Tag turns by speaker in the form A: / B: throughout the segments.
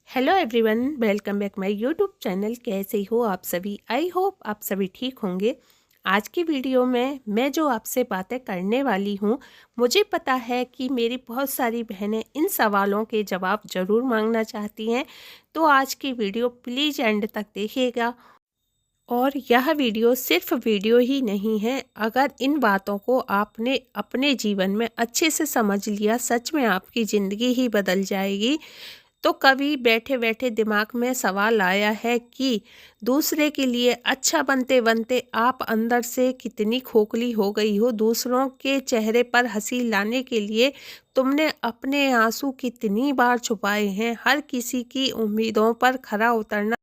A: Hello everyone, welcome back my YouTube channel. कैसे हो आप सभी? आई होप आप सभी ठीक होंगे। आज की वीडियो में मैं जो आपसे बातें करने वाली हूँ, मुझे पता है कि मेरी बहुत सारी बहनें इन सवालों के जवाब ज़रूर मांगना चाहती हैं। तो आज की वीडियो प्लीज़ एंड तक देखिएगा। और यह वीडियो सिर्फ वीडियो ही नहीं है। अगर इन बातों को आपने अपने जीवन में अच्छे से समझ लिया, सच में आपकी ज़िंदगी ही बदल जाएगी। तो कभी बैठे बैठे दिमाग में सवाल आया है कि दूसरे के लिए अच्छा बनते बनते आप अंदर से कितनी खोखली हो गई हो? दूसरों के चेहरे पर हंसी लाने के लिए तुमने अपने आंसू कितनी बार छुपाए हैं? हर किसी की उम्मीदों पर खरा उतरना,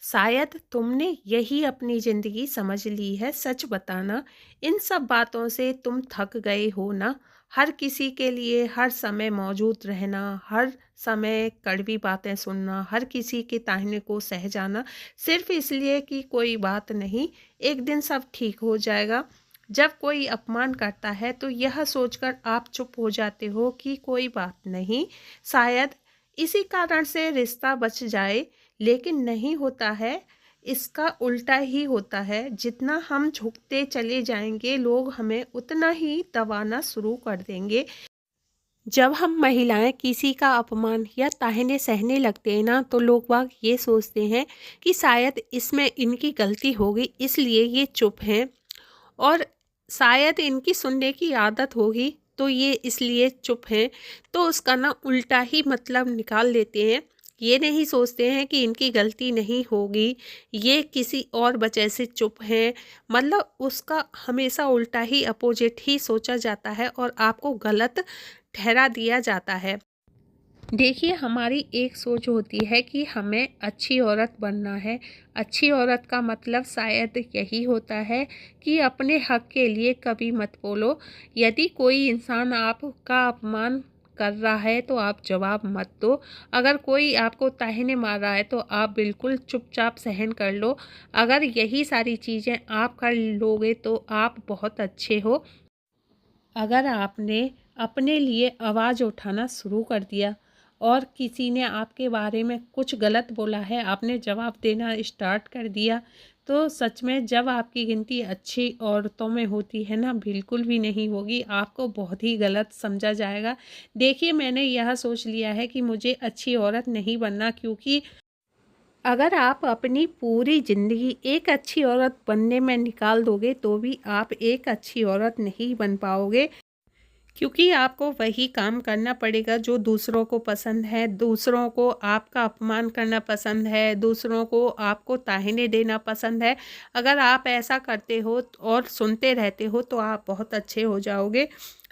A: शायद तुमने यही अपनी ज़िंदगी समझ ली है। सच बताना, इन सब बातों से तुम थक गए हो ना? हर किसी के लिए हर समय मौजूद रहना, हर समय कड़वी बातें सुनना, हर किसी के ताहने को सह जाना, सिर्फ इसलिए कि कोई बात नहीं, एक दिन सब ठीक हो जाएगा। जब कोई अपमान करता है तो यह सोचकर आप चुप हो जाते हो कि कोई बात नहीं, शायद इसी कारण से रिश्ता बच जाए। लेकिन नहीं होता है, इसका उल्टा ही होता है। जितना हम झुकते चले जाएंगे, लोग हमें उतना ही दबाना शुरू कर देंगे। जब हम महिलाएं किसी का अपमान या ताहने सहने लगते हैं ना, तो लोग बाग ये सोचते हैं कि शायद इसमें इनकी गलती होगी, इसलिए ये चुप हैं। और शायद इनकी सुनने की आदत होगी, तो ये इसलिए चुप हैं। तो उसका ना उल्टा ही मतलब निकाल लेते हैं। ये नहीं सोचते हैं कि इनकी गलती नहीं होगी, ये किसी और वजह से चुप हैं। मतलब उसका हमेशा उल्टा ही अपोजिट ही सोचा जाता है और आपको गलत ठहरा दिया जाता है। देखिए, हमारी एक सोच होती है कि हमें अच्छी औरत बनना है। अच्छी औरत का मतलब शायद यही होता है कि अपने हक के लिए कभी मत बोलो। यदि कोई इंसान आपका अपमान कर रहा है तो आप जवाब मत दो। अगर कोई आपको ताहने मार रहा है तो आप बिल्कुल चुपचाप सहन कर लो। अगर यही सारी चीज़ें आप कर लोगे तो आप बहुत अच्छे हो। अगर आपने अपने लिए आवाज़ उठाना शुरू कर दिया और किसी ने आपके बारे में कुछ गलत बोला है, आपने जवाब देना स्टार्ट कर दिया, तो सच में जब आपकी गिनती अच्छी औरतों में होती है ना, बिल्कुल भी नहीं होगी। आपको बहुत ही गलत समझा जाएगा। देखिए, मैंने यह सोच लिया है कि मुझे अच्छी औरत नहीं बनना, क्योंकि अगर आप अपनी पूरी ज़िंदगी एक अच्छी औरत बनने में निकाल दोगे तो भी आप एक अच्छी औरत नहीं बन पाओगे। क्योंकि आपको वही काम करना पड़ेगा जो दूसरों को पसंद है। दूसरों को आपका अपमान करना पसंद है, दूसरों को आपको ताहने देना पसंद है। अगर आप ऐसा करते हो और सुनते रहते हो तो आप बहुत अच्छे हो जाओगे।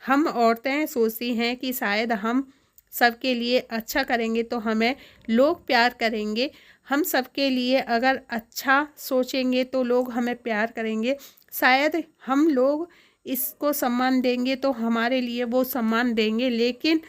A: हम औरतें सोचती हैं कि शायद हम सबके लिए अच्छा करेंगे तो हमें लोग प्यार करेंगे। हम सबके लिए अगर अच्छा सोचेंगे तो लोग हमें प्यार करेंगे। शायद हम लोग इसको सम्मान देंगे तो हमारे लिए वो सम्मान देंगे, लेकिन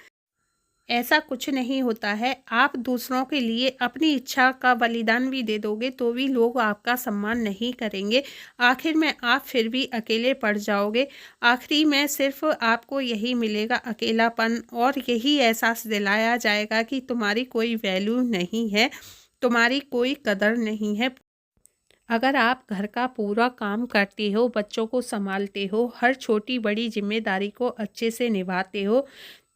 A: ऐसा कुछ नहीं होता है। आप दूसरों के लिए अपनी इच्छा का बलिदान भी दे दोगे तो भी लोग आपका सम्मान नहीं करेंगे। आखिर में आप फिर भी अकेले पड़ जाओगे। आखिरी में सिर्फ आपको यही मिलेगा, अकेलापन, और यही एहसास दिलाया जाएगा कि तुम्हारी कोई वैल्यू नहीं है, तुम्हारी कोई कदर नहीं है। अगर आप घर का पूरा काम करते हो, बच्चों को संभालते हो, हर छोटी बड़ी जिम्मेदारी को अच्छे से निभाते हो,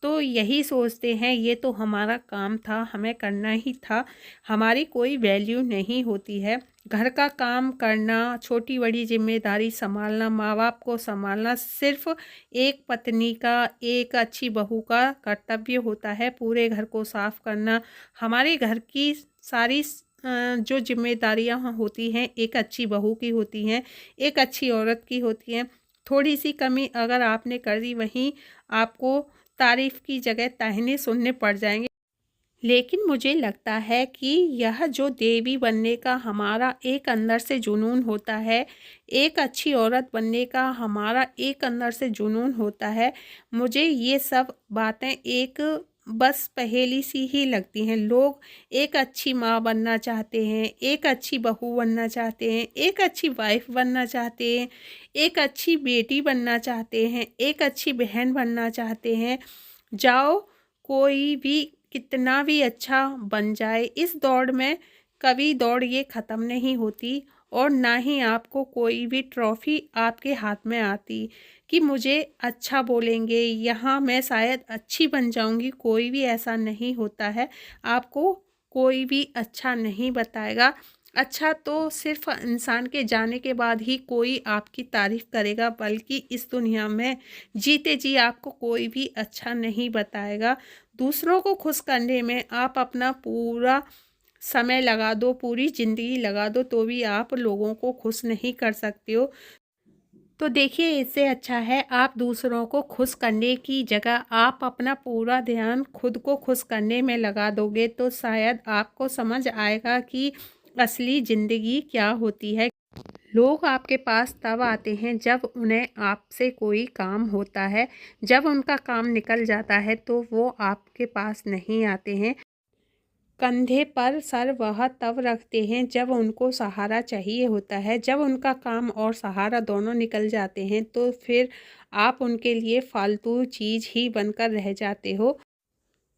A: तो यही सोचते हैं ये तो हमारा काम था, हमें करना ही था, हमारी कोई वैल्यू नहीं होती है। घर का काम करना, छोटी बड़ी जिम्मेदारी संभालना, माँ बाप को संभालना सिर्फ एक पत्नी का, एक अच्छी बहू का कर्तव्य होता है। पूरे घर को साफ करना, हमारे घर की सारी जो जिम्मेदारियां होती हैं एक अच्छी बहू की होती हैं, एक अच्छी औरत की होती हैं। थोड़ी सी कमी अगर आपने कर दी, वहीं आपको तारीफ की जगह ताहने सुनने पड़ जाएंगे। लेकिन मुझे लगता है कि यह जो देवी बनने का हमारा एक अंदर से जुनून होता है, एक अच्छी औरत बनने का हमारा एक अंदर से जुनून होता है, मुझे ये सब बातें एक बस पहेली सी ही लगती हैं। लोग एक अच्छी माँ बनना चाहते हैं, एक अच्छी बहू बनना चाहते हैं, एक अच्छी वाइफ बनना चाहते हैं, एक अच्छी बेटी बनना चाहते हैं, एक अच्छी बहन बनना चाहते हैं। जाओ, कोई भी कितना भी अच्छा बन जाए, इस दौड़ में कभी दौड़ ये ख़त्म नहीं होती और ना ही आपको कोई भी ट्रॉफ़ी आपके हाथ में आती कि मुझे अच्छा बोलेंगे, यहाँ मैं शायद अच्छी बन जाऊँगी। कोई भी ऐसा नहीं होता है, आपको कोई भी अच्छा नहीं बताएगा। अच्छा तो सिर्फ़ इंसान के जाने के बाद ही कोई आपकी तारीफ़ करेगा, बल्कि इस दुनिया में जीते जी आपको कोई भी अच्छा नहीं बताएगा। दूसरों को खुश करने में आप अपना पूरा समय लगा दो, पूरी ज़िंदगी लगा दो, तो भी आप लोगों को खुश नहीं कर सकते हो। तो देखिए, इससे अच्छा है आप दूसरों को खुश करने की जगह आप अपना पूरा ध्यान खुद को खुश करने में लगा दोगे, तो शायद आपको समझ आएगा कि असली ज़िंदगी क्या होती है। लोग आपके पास तब आते हैं जब उन्हें आपसे कोई काम होता है, जब उनका काम निकल जाता है तो वो आपके पास नहीं आते हैं। कंधे पर सर वह तब रखते हैं जब उनको सहारा चाहिए होता है। जब उनका काम और सहारा दोनों निकल जाते हैं तो फिर आप उनके लिए फालतू चीज़ ही बनकर रह जाते हो।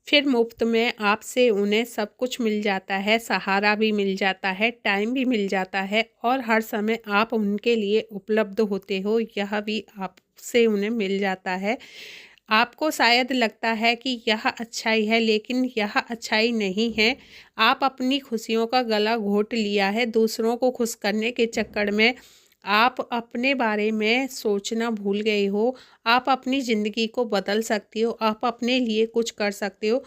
A: फिर मुफ्त में आपसे उन्हें सब कुछ मिल जाता है, सहारा भी मिल जाता है, टाइम भी मिल जाता है और हर समय आप उनके लिए उपलब्ध होते हो, यह भी आपसे उन्हें मिल जाता है। आपको शायद लगता है कि यह अच्छाई है, लेकिन यह अच्छाई नहीं है। आप अपनी खुशियों का गला घोट लिया है। दूसरों को खुश करने के चक्कर में आप अपने बारे में सोचना भूल गए हो। आप अपनी ज़िंदगी को बदल सकती हो, आप अपने लिए कुछ कर सकते हो।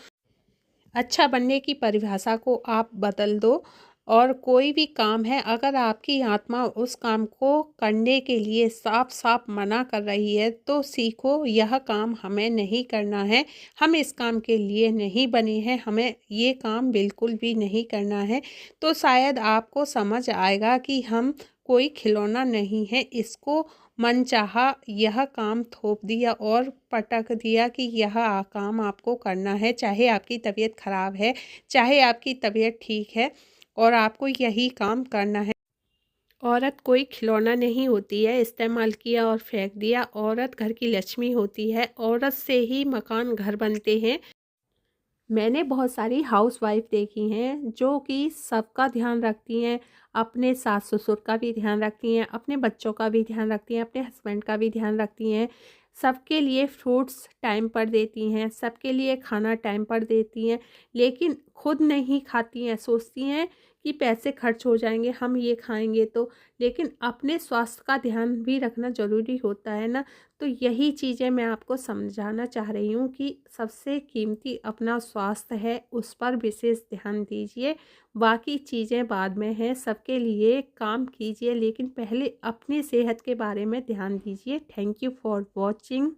A: अच्छा बनने की परिभाषा को आप बदल दो और कोई भी काम है, अगर आपकी आत्मा उस काम को करने के लिए साफ साफ मना कर रही है तो सीखो, यह काम हमें नहीं करना है, हम इस काम के लिए नहीं बने हैं, हमें ये काम बिल्कुल भी नहीं करना है। तो शायद आपको समझ आएगा कि हम कोई खिलौना नहीं है। इसको मनचाहा यह काम थोप दिया और पटक दिया कि यह काम आपको करना है, चाहे आपकी तबीयत खराब है, चाहे आपकी तबीयत ठीक है, और आपको यही काम करना है। औरत कोई खिलौना नहीं होती है, इस्तेमाल किया और फेंक दिया। औरत घर की लक्ष्मी होती है, औरत से ही मकान घर बनते हैं। मैंने बहुत सारी हाउसवाइफ देखी हैं जो कि सबका ध्यान रखती हैं, अपने सास ससुर का भी ध्यान रखती हैं, अपने बच्चों का भी ध्यान रखती हैं, अपने हस्बैंड का भी ध्यान रखती हैं, सबके लिए फ्रूट्स टाइम पर देती हैं, सबके लिए खाना टाइम पर देती हैं, लेकिन खुद नहीं खाती हैं। सोचती हैं कि पैसे खर्च हो जाएंगे, हम ये खाएंगे तो, लेकिन अपने स्वास्थ्य का ध्यान भी रखना ज़रूरी होता है ना। तो यही चीज़ें मैं आपको समझाना चाह रही हूँ कि सबसे कीमती अपना स्वास्थ्य है, उस पर विशेष ध्यान दीजिए। बाकी चीज़ें बाद में हैं, सबके लिए काम कीजिए, लेकिन पहले अपनी सेहत के बारे में ध्यान दीजिए। Thank you for watching.